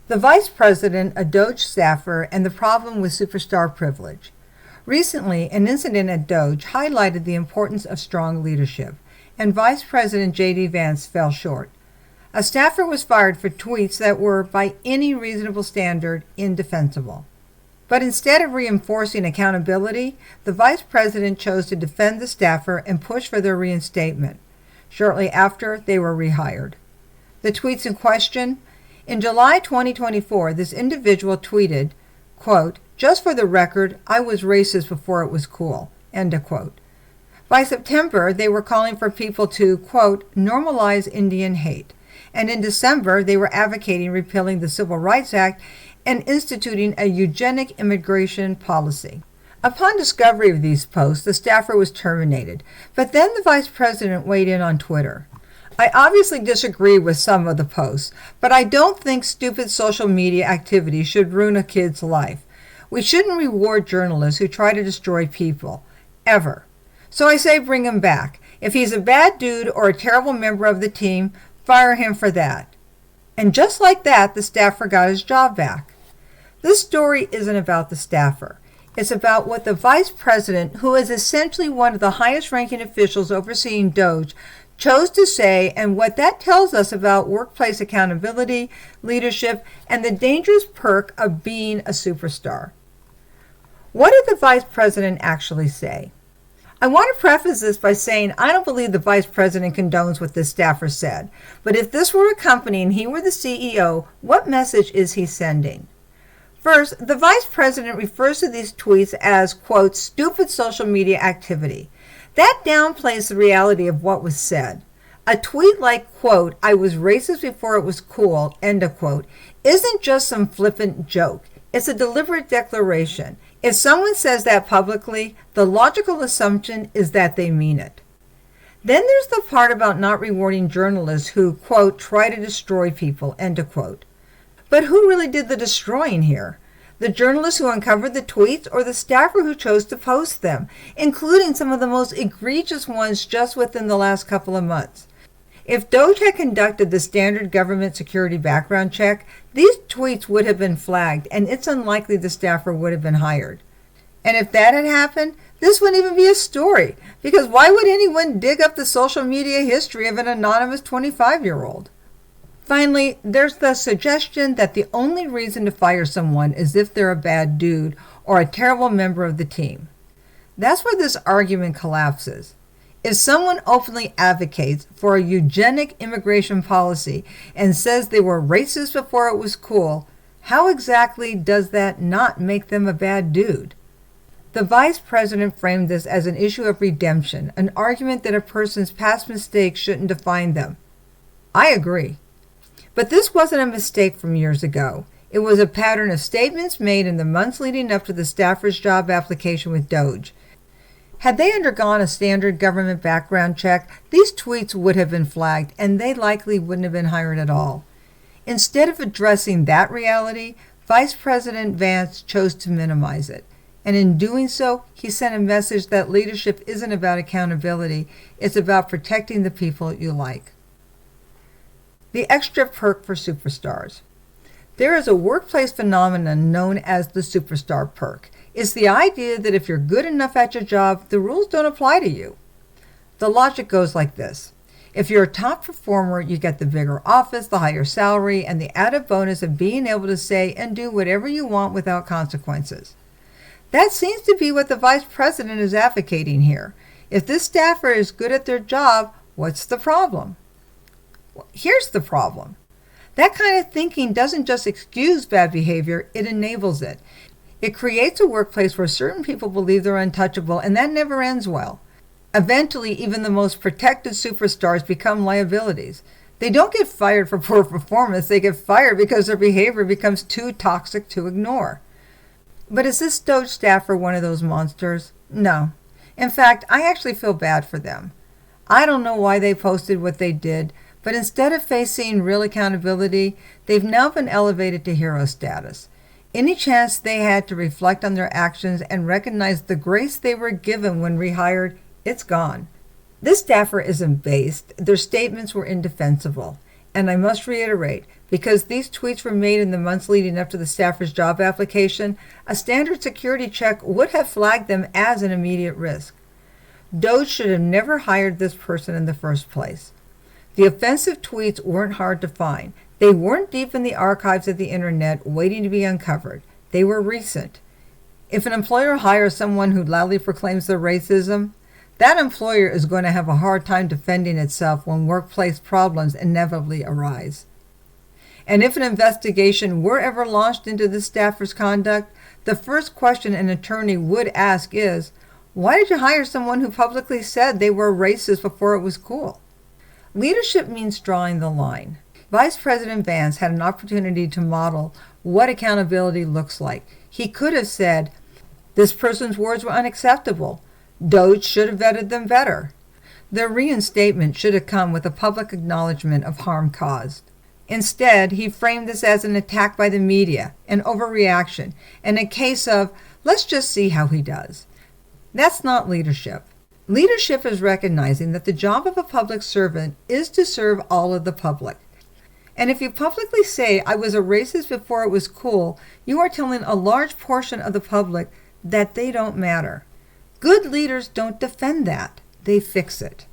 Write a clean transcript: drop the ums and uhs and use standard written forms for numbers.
The Vice President, a DOGE staffer, and the problem with superstar privilege. Recently, an incident at DOGE highlighted the importance of strong leadership, and Vice President J.D. Vance fell short. A staffer was fired for tweets that were, by any reasonable standard, indefensible. But instead of reinforcing accountability, the Vice President chose to defend the staffer and push for their reinstatement. Shortly after, they were rehired. The tweets in question: in July 2024, this individual tweeted, quote, "Just for the record, I was racist before it was cool," end of quote. By September, they were calling for people to, quote, "normalize Indian hate." And in December, they were advocating repealing the Civil Rights Act and instituting a eugenic immigration policy. Upon discovery of these posts, the staffer was terminated, but then the Vice President weighed in on Twitter. I obviously disagree with some of the posts, but I don't think stupid social media activity should ruin a kid's life. We shouldn't reward journalists who try to destroy people, ever. So I say bring him back. If he's a bad dude or a terrible member of the team, fire him for that. And just like that, the staffer got his job back. This story isn't about the staffer. It's about what the Vice President, who is essentially one of the highest-ranking officials overseeing DOGE, chose to say, and what that tells us about workplace accountability, leadership, and the dangerous perk of being a superstar. What did the Vice President actually say? I want to preface this by saying I don't believe the Vice President condones what this staffer said, but if this were a company and he were the CEO, what message is he sending? First, the Vice President refers to these tweets as, quote, "stupid social media activity." That downplays the reality of what was said. A tweet like, quote, "I was racist before it was cool," end of quote, isn't just some flippant joke. It's a deliberate declaration. If someone says that publicly, the logical assumption is that they mean it. Then there's the part about not rewarding journalists who, quote, "try to destroy people," end of quote. But who really did the destroying here? The journalists who uncovered the tweets or the staffer who chose to post them, including some of the most egregious ones just within the last couple of months? If DOGE had conducted the standard government security background check, these tweets would have been flagged, and it's unlikely the staffer would have been hired. And if that had happened, this wouldn't even be a story, because why would anyone dig up the social media history of an anonymous 25-year-old? Finally, there's the suggestion that the only reason to fire someone is if they're a bad dude or a terrible member of the team. That's where this argument collapses. If someone openly advocates for a eugenic immigration policy and says they were racist before it was cool, how exactly does that not make them a bad dude? The Vice President framed this as an issue of redemption, an argument that a person's past mistakes shouldn't define them. I agree. But this wasn't a mistake from years ago. It was a pattern of statements made in the months leading up to the staffer's job application with DOGE. Had they undergone a standard government background check, these tweets would have been flagged, and they likely wouldn't have been hired at all. Instead of addressing that reality, Vice President Vance chose to minimize it. And in doing so, he sent a message that leadership isn't about accountability, it's about protecting the people you like. The extra perk for superstars. There is a workplace phenomenon known as the superstar perk. It's the idea that if you're good enough at your job, the rules don't apply to you. The logic goes like this. If you're a top performer, you get the bigger office, the higher salary, and the added bonus of being able to say and do whatever you want without consequences. That seems to be what the Vice President is advocating here. If this staffer is good at their job, what's the problem? Here's the problem. That kind of thinking doesn't just excuse bad behavior, it enables it. It creates a workplace where certain people believe they're untouchable, and that never ends well. Eventually, even the most protected superstars become liabilities. They don't get fired for poor performance, they get fired because their behavior becomes too toxic to ignore. But is this DOGE staffer one of those monsters? No. In fact, I actually feel bad for them. I don't know why they posted what they did, but instead of facing real accountability, they've now been elevated to hero status. Any chance they had to reflect on their actions and recognize the grace they were given when rehired, it's gone. This staffer isn't based. Their statements were indefensible. And I must reiterate, because these tweets were made in the months leading up to the staffer's job application, a standard security check would have flagged them as an immediate risk. DOGE should have never hired this person in the first place. The offensive tweets weren't hard to find. They weren't deep in the archives of the internet waiting to be uncovered. They were recent. If an employer hires someone who loudly proclaims their racism, that employer is going to have a hard time defending itself when workplace problems inevitably arise. And if an investigation were ever launched into the staffer's conduct, the first question an attorney would ask is, why did you hire someone who publicly said they were racist before it was cool? Leadership means drawing the line. Vice President Vance had an opportunity to model what accountability looks like. He could have said, this person's words were unacceptable. DOGE should have vetted them better. Their reinstatement should have come with a public acknowledgement of harm caused. Instead, he framed this as an attack by the media, an overreaction, and a case of, let's just see how he does. That's not leadership. Leadership is recognizing that the job of a public servant is to serve all of the public. And if you publicly say, I was a racist before it was cool, you are telling a large portion of the public that they don't matter. Good leaders don't defend that. They fix it.